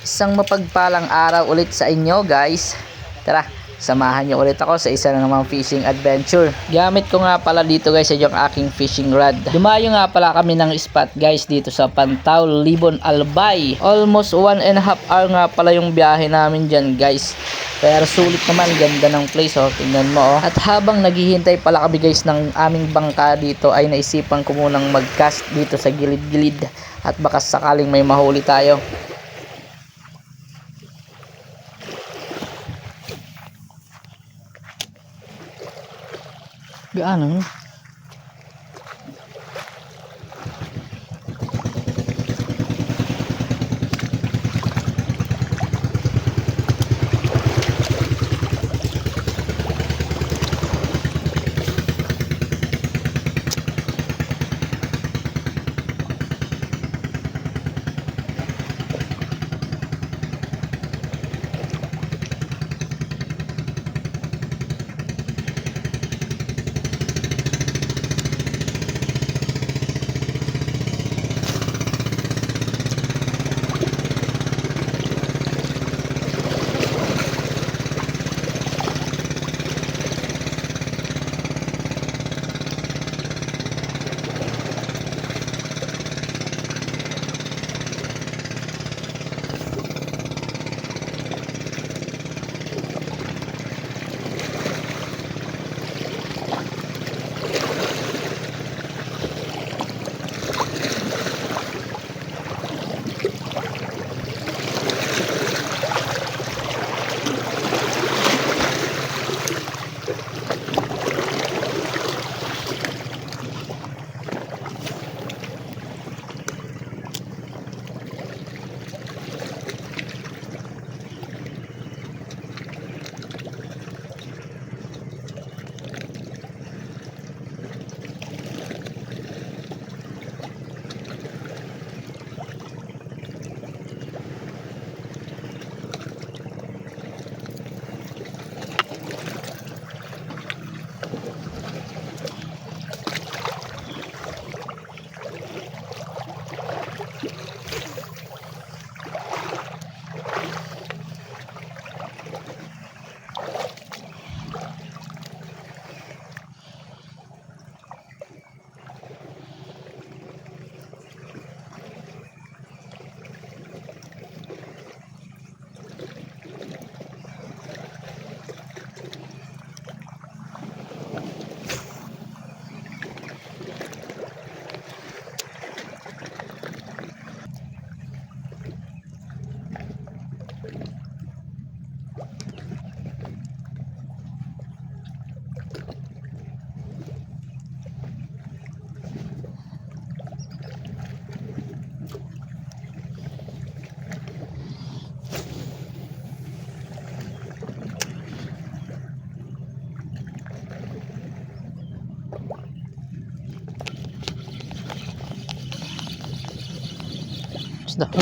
Isang mapagpalang araw ulit sa inyo guys. Tara, samahan niyo ulit ako sa isa na namang fishing adventure. Gamit ko nga pala dito guys yung aking fishing rod. Dumayo nga pala kami ng spot guys dito sa Pantaw, Libon, Albay. Almost 1.5 hour nga pala yung biyahe namin dyan guys. Pero sulit naman, ganda ng place oh, tingnan mo oh. At habang naghihintay pala kami guys ng aming bangka dito ay naisipan ko munang mag-cast dito sa gilid-gilid at baka sakaling may mahuli tayo. Gaano?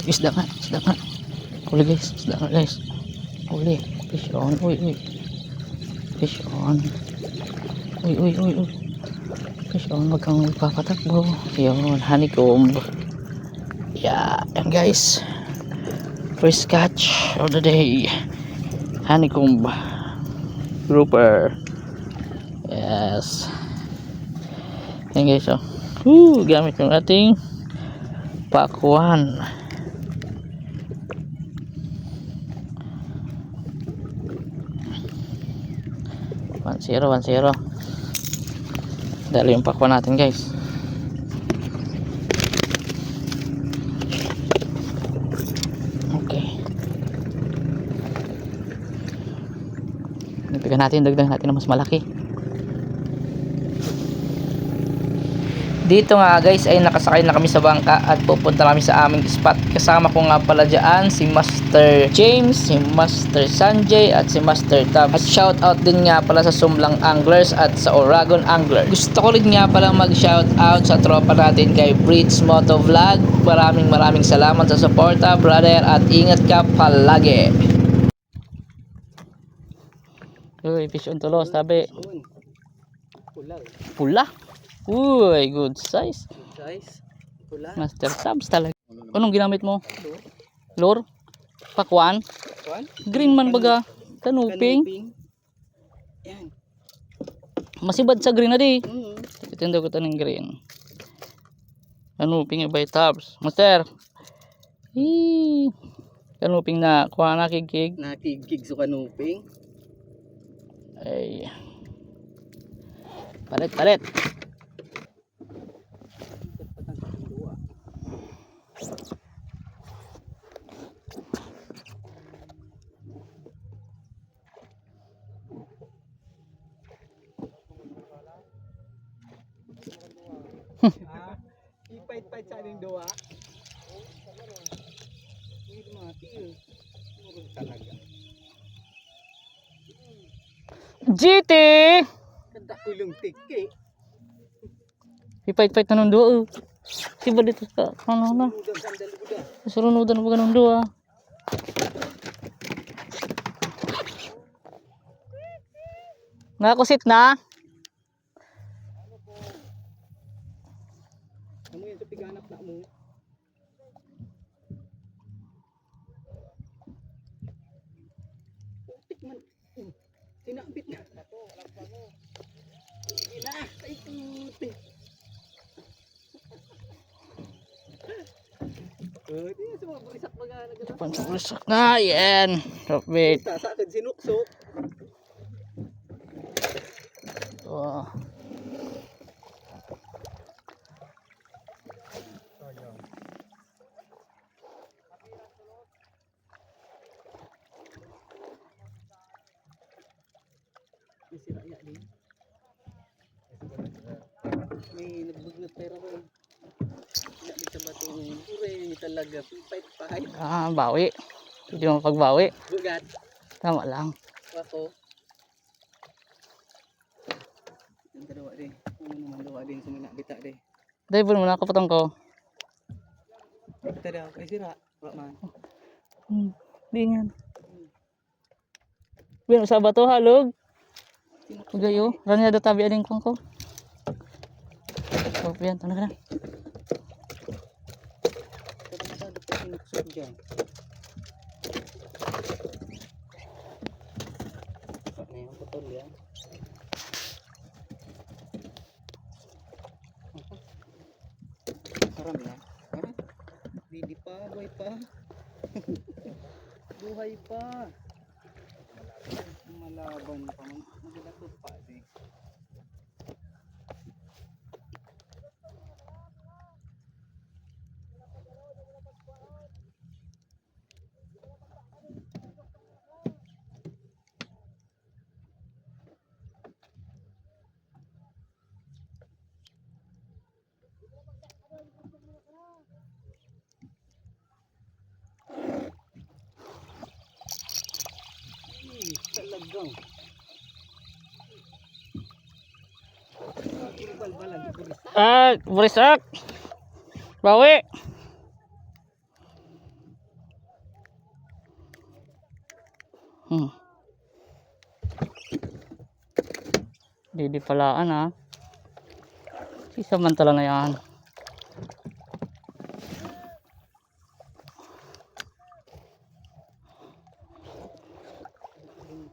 Isda nga. Huli guys, isda nga guys. Huli, fish on, uy. Fish on. Uy. Fish on, wag kang papatakbo. Yun, honeycomb. Yeah, yan guys. First catch of the day. Honeycomb. Grouper. Yes. Yan guys, oh. Gamit yung ating pakuan. 1-0 dali yung pakuan natin guys. Okay, napigan natin, dagdag natin na mas malaki. Dito nga guys ay nakasakay na kami sa bangka at pupunta kami sa aming spot. Kasama ko nga pala dyan si Master James, si Master Sanjay at si Master Tab. At shout out din nga pala sa Sumlang Anglers at sa Oragon Angler. Gusto ko rin nga pala mag shout out sa tropa natin kay Bridge Moto Vlog. Maraming salamat sa suporta brother at ingat ka palagi. Uy, fish on tulos tabi. Pula. Pula. Uy, good size. Good size. Pula. Master subs talaga. Anong ginamit mo? Lure? Pakwan? Kuan? Green man baga. Kanuping. Yan. Masibad sa green na di. Mm. Itinda ko ng green. Kanuping ibay tabs. Master. Kanuping na kuha na kigkig. Nakigig sa kanuping. Ay. Palit. Ipait-pait sa aning duwa. Hindi mati. Murag talaga. GT! Kada kulong tiki. Ipait-pait na nung doon. Siba dito ka. Ano na? Udang sandal udah. Surunudan mo ganun doon. Nakakusit na? Amo yan sa piganap na mo. Putik man. Sinabit na. Ina, ay putik. Di sa mga bulisak mga nagalaman. Pansusak na. Yan. Kapit. Sa akin sinuksok. Oh. May siraya din. May nagbugnot pero ko. Hindi sa batong ure talaga. Pipait-pait. Bawi. Hindi mo pagbawi. Bugat. Tama lang. Ako. Ang dalawa din. Ano naman dalawa din sa minabita din. Diver mo na kapatang ko. Kita daw. Ay sira. Wala man. Di nga. Bilang sa bato halog. Ugayo. Ranya do tabi ading kong ko. So, yan. Tanong ka na. Pero masyado pa sinuksok dyan. Ano yung putol yan? Haram yan. Ha? Di pa. Buhay pa. Buhay pa. Malaban pa. Magalatot pa. Talagang. Bal-balan di pulis. Burisak. Bawi. Di palaan ha. Si samantala na yan.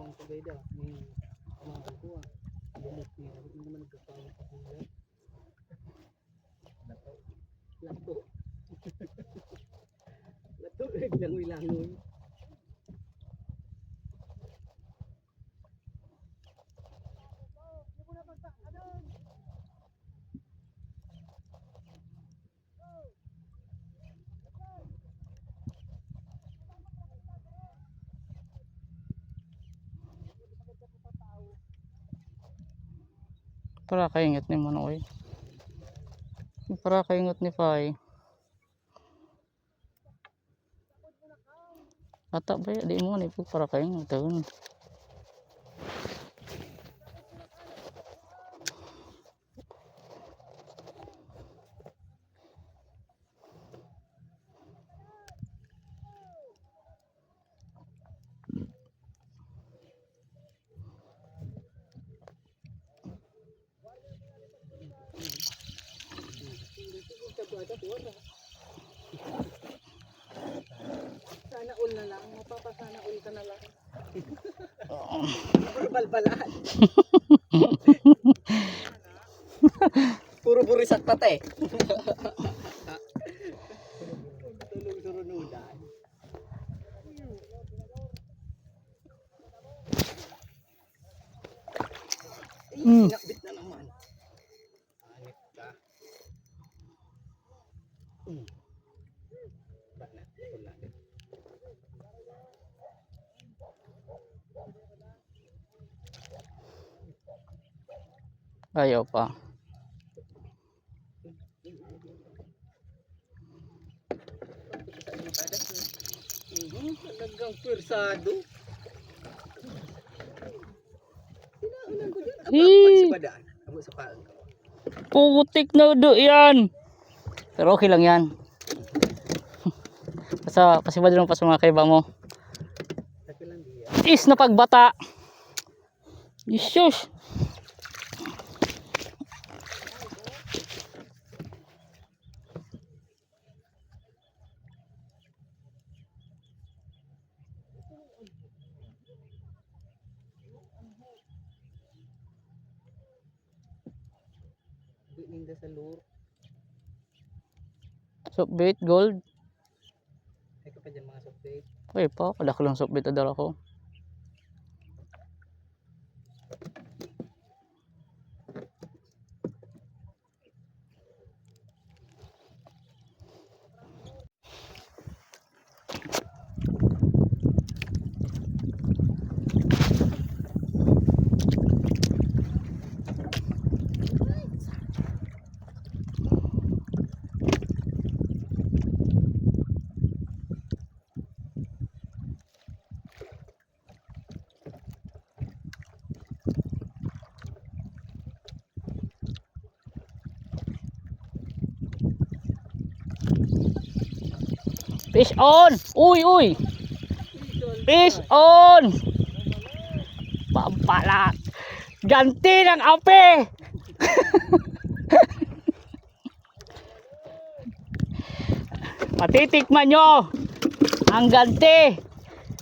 Pang pagayda ni mga ko bumok niya hindi naman nagkakaroon pa ng lato lato langoy-langoy. Para kaingat ni Manoy. Para kaingat ni Pai. Ata ba di mo ni para kaingat taon. dagat, wala. Sana all na lang, mapapasana all ka na lang. Puro balbalan. Puro buris at pate. Tulog-surunudan. Sinakbit na naman. Anit ka. Wala. Ayaw pa. Talagang persado. Sinaunan ko dyan. Hii. Pagsibadaan. Abo sa paan ko. Putik na do yan. Pero okay lang yan. Basta pasibad lang pa sa mga kaiba mo. Tapi lang diya. Is na pagbata. Isus. Ninda sa lure. Softbait gold. Ay ka pa dyan mga softbait. Ay pa, kada ko lang softbait adala ko. Fish on! Uy, uy! Fish on! Pampalak! Ganti ng ape! Matitikman nyo ang ganti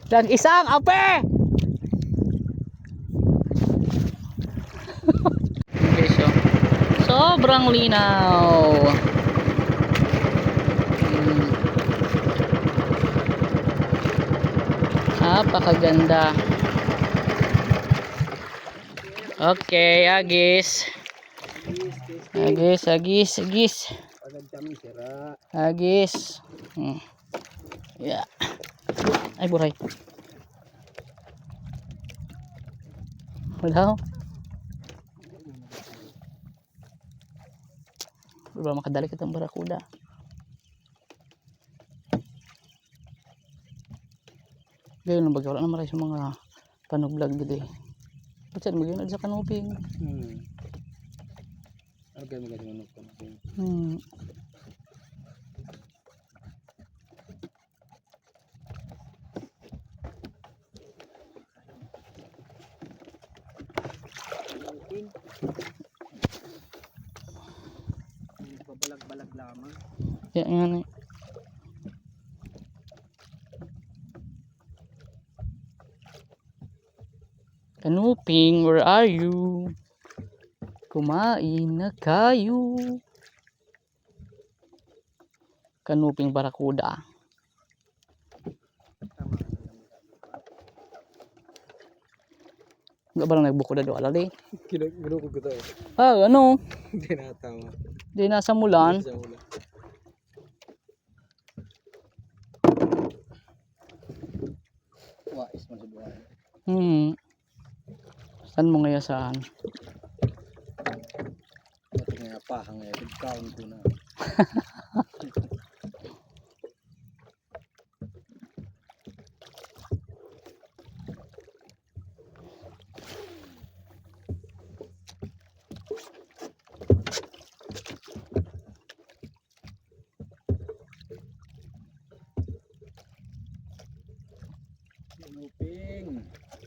ng isang ape! Okay, so sobrang linaw. Napakaganda. Okay, agis. Agis. Agad kami sira. Agis. Yeah. Ay, buray. Wala. Wala makadali kitang barakuda. Gayun lang bagay. Wala na maray sa mga panuglag gede. Ba't saan magiging sa kanuping? Okay, magandang manok ka. Pabalag-balag lamang. Yan nga na. Kanuping, where are you? Kumain na kayo. Kanuping barakuda. Enggak ba lang nagbuko na doon alali? Ginuko ko tayo. Ah, ano? Hindi natawa. Di nasa mulan. Sa ulan. Wais mo sa buhay. Saan mo ngayon saan? Ito nga pahang eh. Bigkaon ko na.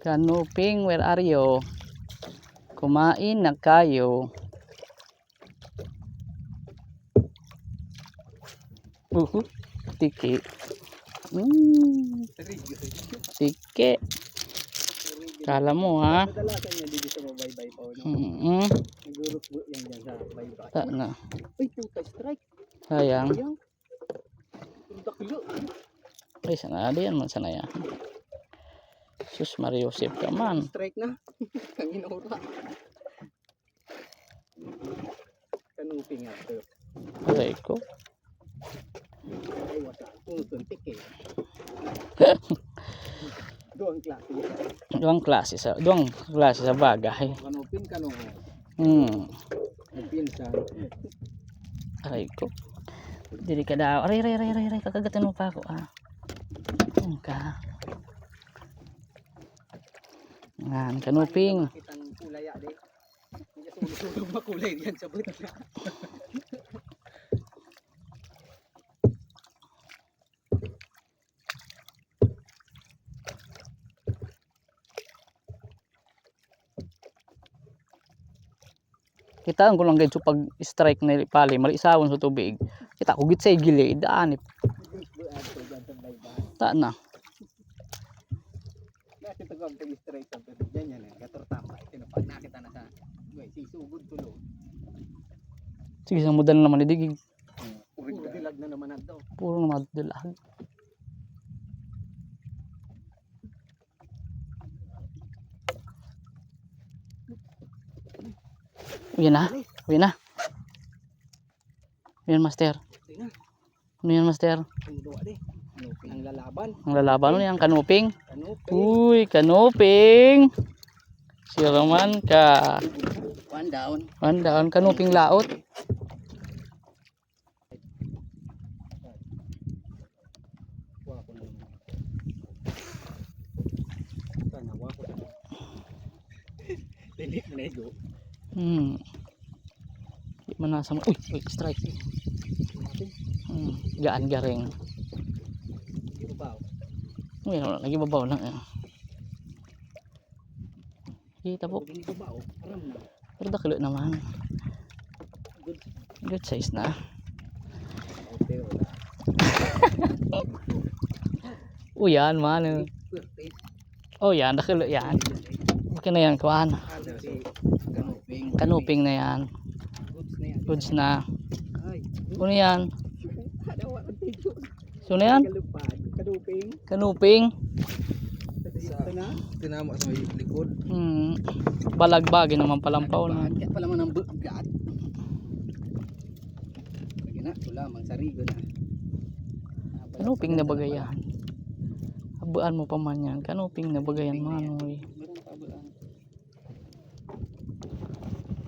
Kanuping, where are you? Kumain na kayo. Tiki. Sarigo. Tiki. Kala mo ha. Kadalasan niya dito sa mabaybay pa. No? Nagurot yan dyan sa baybay. Ta na. Ay, puta, strike. Sayang. Sayang. Ang dakilo. Ay, sana yan man sana yan. Sus Mario Joseph ka man. Strike na. Kanginora. Kanuping nga ito. Aray ko. Ay, wasa. Tuntik eh. Doang klase. Duang klase sa bagay. Kanupin ka no. Nagpinsan. Aray ko. Dili ka daw. Aray, kakagatin mo pa ako ah. Ka. Yan, kanuping. Kitang kulay ya de. Hindi sulog makulay diyan sa buta. Kitaan ko lang guys so pag strike na pali malisawon sa tubig. Kita ko git sa gilid anip. Ta na. Nakita ko ang pag-strike sa pero diyan yan eh. Gator tama. Tinapag nakita na sa si sugod tulo. Sige sa mudan naman idigig. Puro dilag na naman ato. Puro naman dilag. Uyan na. Uyan master. Ano yan master? Ang duwa de. Ang lalaban. Ang lalaban ano yan kanuping? Kanuping. Uy kanuping. Siraman ka. One down. Andaan kanuping laot. Lilit na ito. Di manasa mo. Uy, strike. Gaan garing. Hindi ba? Uy, lagi babaw lang eh. Kita po. Hindi ba? Aram na. Pero dakilo naman. Good size na. Uy, yan man. Oh, yan. Dakilo yan. Okay na yan, kuhan. Kanuping. Kanuping na yan. Goods na. Ano yan? So na yan? Kanuping. Kanuping. Tinama sa may likod. Balagbagi naman palampaw na. Kaya pala man ang bugat. Lagi na, wala mang sarigo na. Kanuping na bagayan. Abuan mo pa man yan. Kanuping na bagayan man. Meron pa abuan.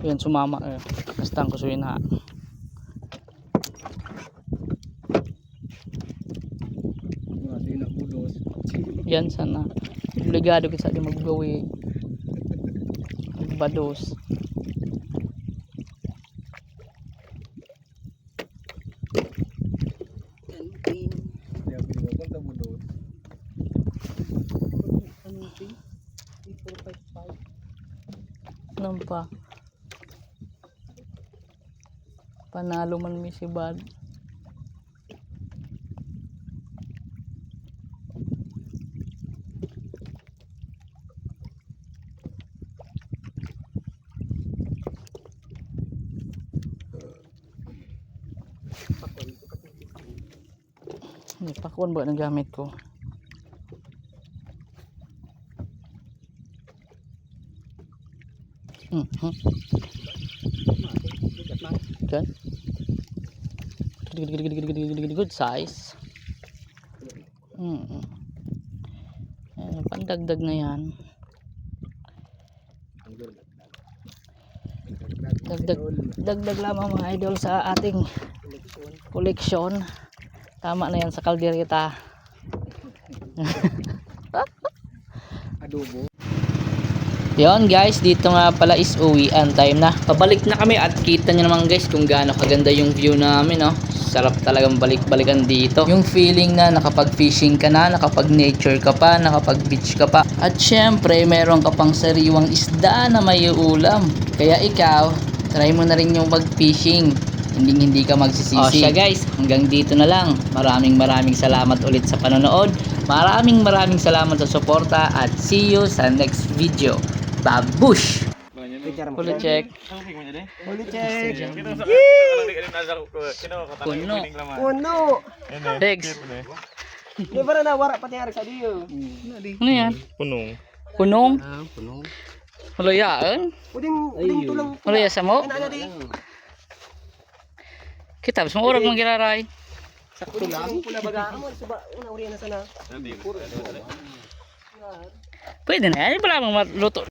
Yan sumama eh. Basta ko suyin na. Hindi na kudos. Yan sana. Obligado kita di maggawi. Bados. Kanuping. Kaya pinagpapag na budos. Kanuping. 455. Ano pa? Panalo man mi si Bad. Pakwan ba ang gamit ko? Good. Good size. Pandagdag na yan. Dagdag lamang mga idol sa ating koleksyon. Tama na yan sa kaldereta. Adobo. Yon guys, dito nga pala is uwian time na. Pabalik na kami at kita nyo naman guys kung gaano kaganda yung view namin, no. Sarap talagang balik-balikan dito. Yung feeling na nakapag-fishing ka na, nakapag-nature ka pa, nakapag-beach ka pa. At syempre, meron ka pang sariwang isda na may ulam. Kaya ikaw, try mo na rin yung mag-fishing. hindi ka magsisisi. O siya guys, hanggang dito na lang. Maraming salamat ulit sa panonood. Maraming salamat sa suporta at see you sa next video. Babush! Fully check. Uli check. Puno. Puno. Legs. Di ba na wara pati ari sa diyo? Ano yan? Punong. Puno. Malayaan. Uding tulang. Malaya sa mo. Ano di? Kita, mas maurag mong giraray. Sakto lang. Pula baga mo suba una uri na sana. Pwede na yan. Wala mong maluto.